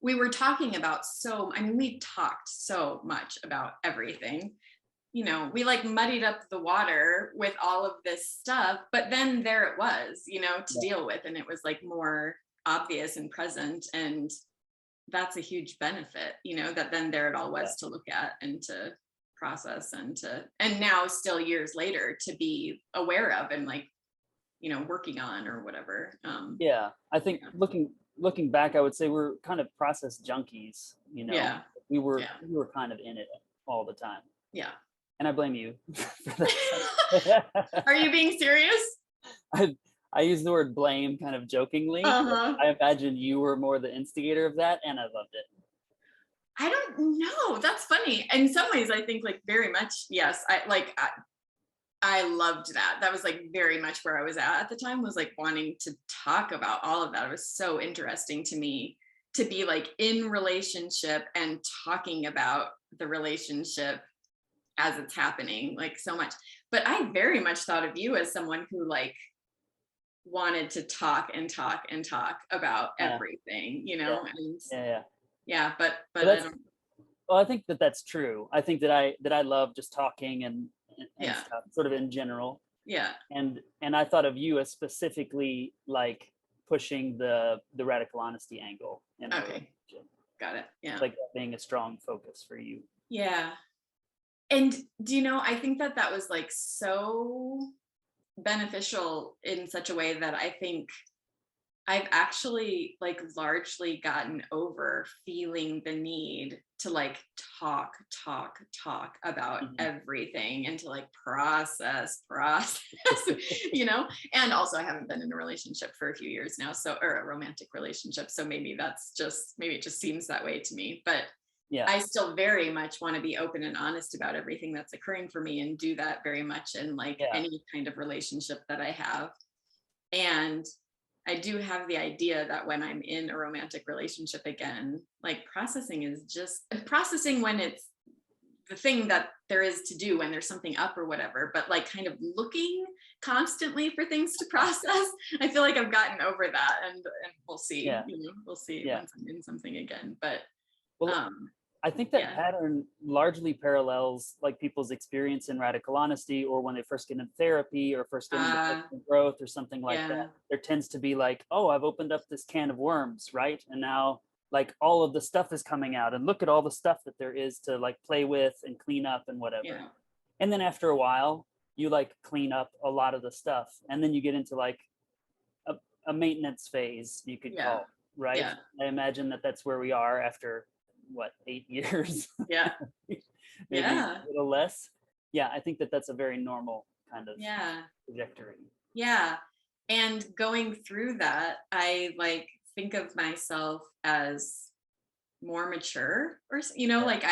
we were talking about I mean, we talked so much about everything. You know, we like muddied up the water with all of this stuff, but then there it was, you know, to Yeah. deal with. And it was like more obvious and present. And that's a huge benefit, you know, that then there it all Yeah. was to look at and to process and now still years later to be aware of and like, you know, working on or whatever. Yeah. I think Yeah. looking back, I would say we're kind of process junkies, you know. Yeah. We were Yeah. we were kind of in it all the time. Yeah. And I blame you for that. Are you being serious? I use the word blame kind of jokingly. Uh-huh. I imagine you were more the instigator of that, and I loved it. I don't know. That's funny. In some ways, I think like very much, yes. I loved that. That was like very much where I was at the time, was like wanting to talk about all of that. It was so interesting to me to be like in relationship and talking about the relationship as it's happening, like so much. But I very much thought of you as someone who like wanted to talk and talk and talk about Yeah, everything, you yeah, know? And yeah, yeah. yeah, but But I that's don't, well, I think that that's true. I think that I love just talking and yeah, stuff, sort of in general. yeah. And I thought of you as specifically like pushing the radical honesty angle in a Okay, relationship, got it. Yeah. like that being a strong focus for you. Yeah. And do you know, I think that that was like so beneficial in such a way that I think I've actually like largely gotten over feeling the need to like talk about Mhm. everything and to like process, you know? And also I haven't been in a relationship for a few years now, so or a romantic relationship. So maybe it just seems that way to me. But Yeah, I still very much want to be open and honest about everything that's occurring for me and do that very much in like yeah, any kind of relationship that I have. And I do have the idea that when I'm in a romantic relationship again, like processing when it's the thing that there is to do when there's something up or whatever, but like kind of looking constantly for things to process. I feel like I've gotten over that and we'll see, yeah, you know, we'll see yeah. once I'm in something again. But Well, um I think that yeah. pattern largely parallels like people's experience in radical honesty, or when they first get into therapy or first get into Uh personal growth or something like that. yeah. There tends to be like, oh, I've opened up this can of worms, right? And now like all of the stuff is coming out, and look at all the stuff that there is to like play with and clean up and whatever. Yeah. And then after a while, you like clean up a lot of the stuff, and then you get into like a, a maintenance phase, you could Yeah. call it, right? Yeah. I imagine that that's where we are after what, 8 years. Yeah. Maybe Yeah. a little less. Yeah, I think that that's a very normal kind of Yeah. trajectory. Yeah. And going through that, I like think of myself as more mature you know, Yeah, like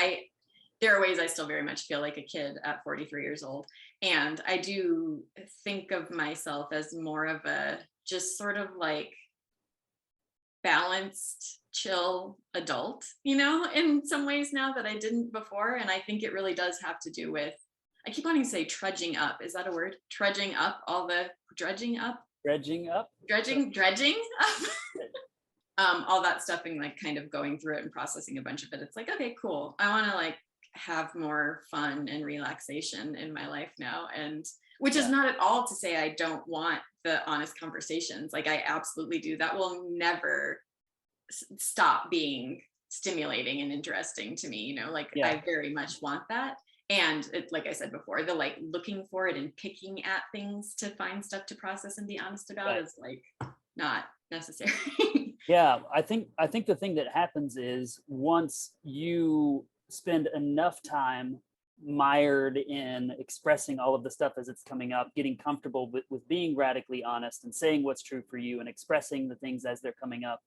there are ways I still very much feel like a kid at 43 years old. And I do think of myself as more of a just sort of like balanced, chill adult, you know, in some ways now that I didn't before. And I think it really does have to do with, I keep wanting to say trudging up. Is that a word? Trudging up all the dredging up, dredging up. dredging up. All that stuff and like kind of going through it and processing a bunch of it. It's like, okay, cool. I want to like have more fun and relaxation in my life now. And which is Yeah, not at all to say I don't want the honest conversations. Like I absolutely do. That will never stop being stimulating and interesting to me, you know, like yeah, I very much want that. And it, like I said before, the like looking for it and picking at things to find stuff to process and be honest about right. is like not necessary. Yeah, I think the thing that happens is once you spend enough time mired in expressing all of the stuff as it's coming up, getting comfortable with being radically honest and saying what's true for you and expressing the things as they're coming up,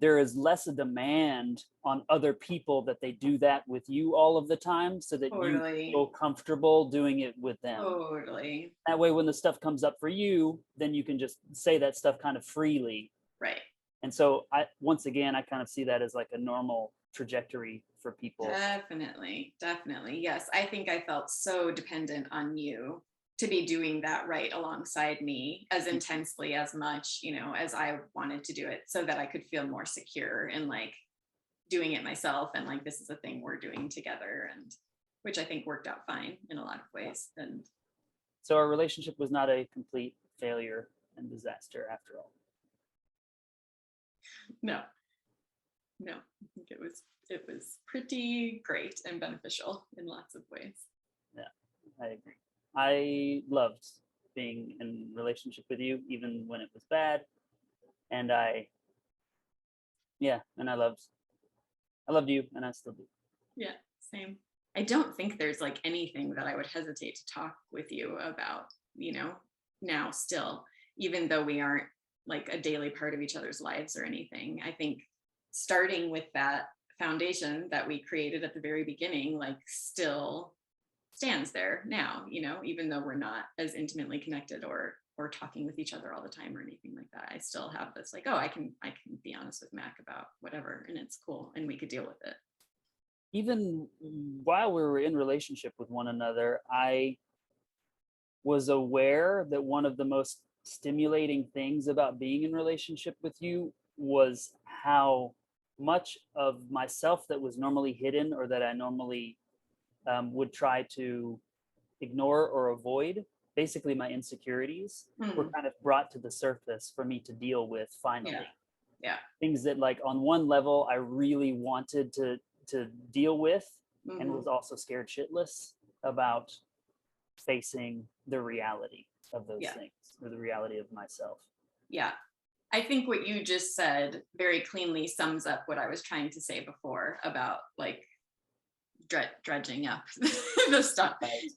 there is less a demand on other people that they do that with you all of the time, so that you Totally. feel comfortable doing it with them. Totally. That way, when the stuff comes up for you, then you can just say that stuff kind of freely. Right. And so once again, I kind of see that as like a normal trajectory for people. Definitely. Definitely. Yes. I think I felt so dependent on you to be doing that right alongside me as intensely as much, you know, as I wanted to do it so that I could feel more secure and like doing it myself, and like, this is a thing we're doing together, and which I think worked out fine in a lot of ways. And So our relationship was not a complete failure and disaster after all. no, no, I think it was pretty great and beneficial in lots of ways. Yeah, I agree. I loved being in relationship with you, even when it was bad. And and I loved you, and I still do. Yeah, same. I don't think there's like anything that I would hesitate to talk with you about, now still, even though we aren't like a daily part of each other's lives or anything. I think starting with that foundation that we created at the very beginning, like, still stands there now, even though we're not as intimately connected or talking with each other all the time or anything like that. I still have this like, oh, I can be honest with Mac about whatever, and it's cool, and we could deal with it. Even while we were in relationship with one another, I was aware that one of the most stimulating things about being in relationship with you was how much of myself that was normally hidden, or that I normally would try to ignore or avoid, basically my insecurities, were kind of brought to the surface for me to deal with finally. Yeah. Things that, like, on one level I really wanted to deal with, and was also scared shitless about facing the reality of those things, or the reality of myself. Yeah. I think what you just said very cleanly sums up what I was trying to say before about like dredging up the stuff. Right.